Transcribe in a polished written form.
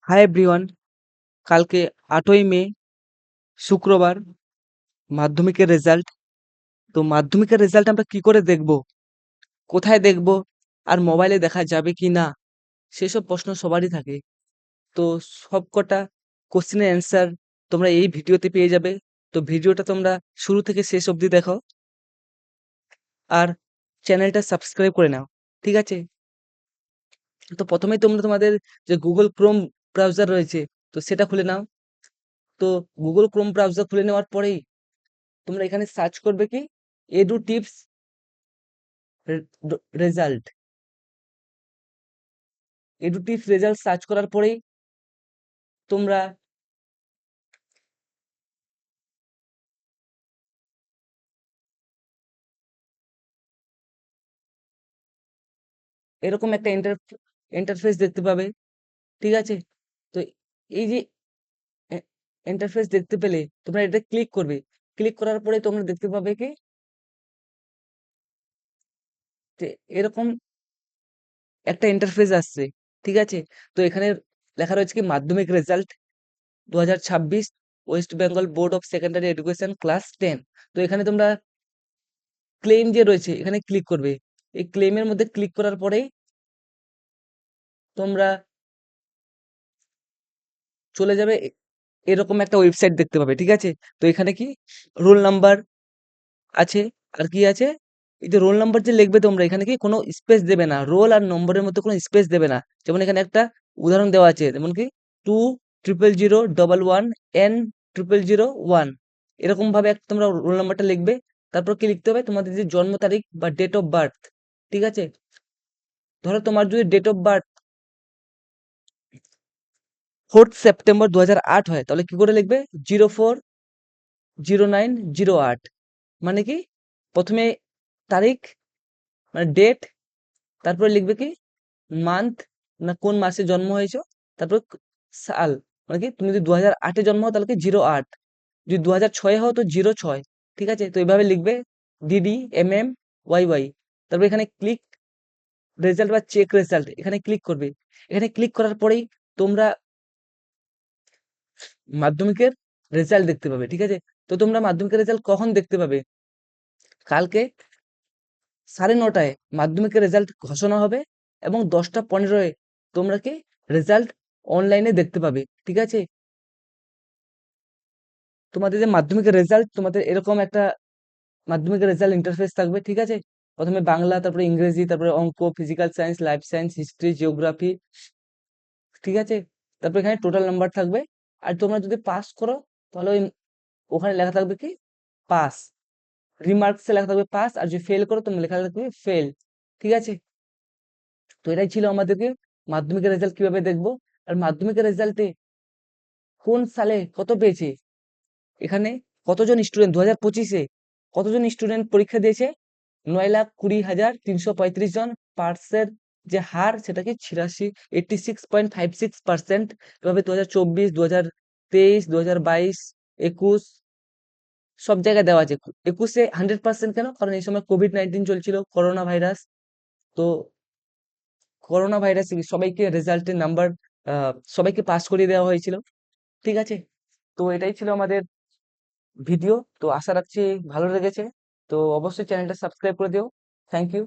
Hi everyone. কালকে 8ই মে শুক্রবার মাধ্যমিকের রেজাল্ট। তো মাধ্যমিকের রেজাল্ট আমরা কি করে দেখব, কোথায় দেখব, আর মোবাইলে দেখা যাবে কি না, সেসব প্রশ্ন সবারই থাকে। তো সবকটা কোশ্চেনের অ্যান্সার তোমরা এই ভিডিওতে পেয়ে যাবে। তো ভিডিওটা তোমরা শুরু থেকে শেষ অবধি দেখো আর চ্যানেলটা সাবস্ক্রাইব করে নাও, ঠিক আছে? তো প্রথমেই তোমরা তোমাদের যে গুগল ক্রোম ব্রাউজার রয়েছে, তো সেটা খুলে নাও। তো গুগল ক্রোম ব্রাউজার খুলে নেওয়ার পরেই তোমরা এখানে সার্চ করবে কি edu tips result. Edu tips result search করার পরেই তোমরা এরকম একটা ইন্টারফেস দেখতে পাবে, ঠিক আছে? তো এই যে ইন্টারফেস দেখতে পেলে তোমরা এটা ক্লিক করবে। ক্লিক করার পরে তোমরা দেখতে পাবে কি যে এরকম একটা ইন্টারফেস আসছে, ঠিক আছে? তো এখানে লেখা রয়েছে কি মাধ্যমিক result 2026 West Bengal board of secondary education class 10। তো এখানে তোমরা ক্লেম যে রয়েছে এখানে ক্লিক করবে। এই ক্লেমের মধ্যে ক্লিক করার পরেই তোমরা চলে যাবে এরকম একটা ওয়েবসাইট দেখতে পাবে, ঠিক আছে? তো এখানে কি রোল নাম্বার আছে, আর কি আছে, এই যে রোল নাম্বার যে লিখবে তোমরা এখানে কি কোনো স্পেস দেবে না, রোল আর নম্বরের মধ্যে কোনো স্পেস দেবে না। যেমন এখানে একটা উদাহরণ দেওয়া আছে, যেমন কি 20001N0001, এরকম ভাবে একটা তোমরা রোল নাম্বারটা লিখবে। তারপর কি লিখতে হবে, তোমাদের যে জন্ম তারিখ বা ডেট অফ বার্থ, ঠিক আছে? ধরো তোমার যদি ডেট অফ বার্থ 4 সেপ্টেম্বর 2008 হয়, তাহলে কি করে লিখবে 040908। মানে কি প্রথমে তারিখ মানে ডেট, তারপরে লিখবে কি মান্থ না কোন মাসে জন্ম হয়েছো, তারপর সাল মানে কি তুমি যদি 2008-এ জন্ম হও তাহলে কি 08, যদি 2006-এ হও তো 06, ঠিক আছে? তো এইভাবে লিখবে DD MM YY। তারপর এখানে ক্লিক রেজাল্ট বা চেক রেজাল্ট এখানে ক্লিক করবে। এখানে ক্লিক করার পরেই তোমরা মাধ্যমিকের রেজাল্ট দেখতে পাবে, ঠিক আছে? তো তোমরা মাধ্যমিকের রেজাল্ট কখন দেখতে পাবে? কালকে 9:30টায় মাধ্যমিকের রেজাল্ট ঘোষণা হবে এবং 10টা 15-এ তোমরা কি রেজাল্ট অনলাইনে দেখতে পাবে, ঠিক আছে? তোমাদের যে মাধ্যমিকের রেজাল্ট তোমাদের এরকম একটা মাধ্যমিকের রেজাল্ট ইন্টারফেস থাকবে, ঠিক আছে? প্রথমে বাংলা, তারপরে ইংরেজি, তারপরে অঙ্ক, physical science, life science, history, geography, ঠিক আছে? তারপর এখানে টোটাল নাম্বার থাকবে। আর তোমরা যদি পাস করো তাহলে ওখানে লেখা থাকবে কি পাস, রিমার্কসে লেখা থাকবে পাস, আর যদি ফেল করো তোমরা লেখা থাকবে ফেল, ঠিক আছে? তো এটাই ছিল আমাদেরকে মাধ্যমিকের রেজাল্ট কিভাবে দেখবো। আর মাধ্যমিকের রেজাল্টে কোন সালে কত পেয়েছে, এখানে কতজন স্টুডেন্ট 2025-এ কতজন স্টুডেন্ট পরীক্ষা দিয়েছে, 9,20,335 জন। পার্সের যে হার সেটা কি 86.56%। এভাবে 2024, 2023, 2022, 21 সব জায়গায় দেওয়া আছে। 21-এ 100% কেন, কারণ এই সময় কোভিড-19 চলছিল, করোনা ভাইরাস। তো করোনা ভাইরাস সবাইকে রেজাল্টের নাম্বার সবাইকে পাস করিয়ে দেওয়া হয়েছিল, ঠিক আছে? তো এটাই ছিল আমাদের ভিডিও। তো আশা রাখছি ভালো লেগেছে। তো অবশ্যই চ্যানেলটা সাবস্ক্রাইব করে দিও। Thank you.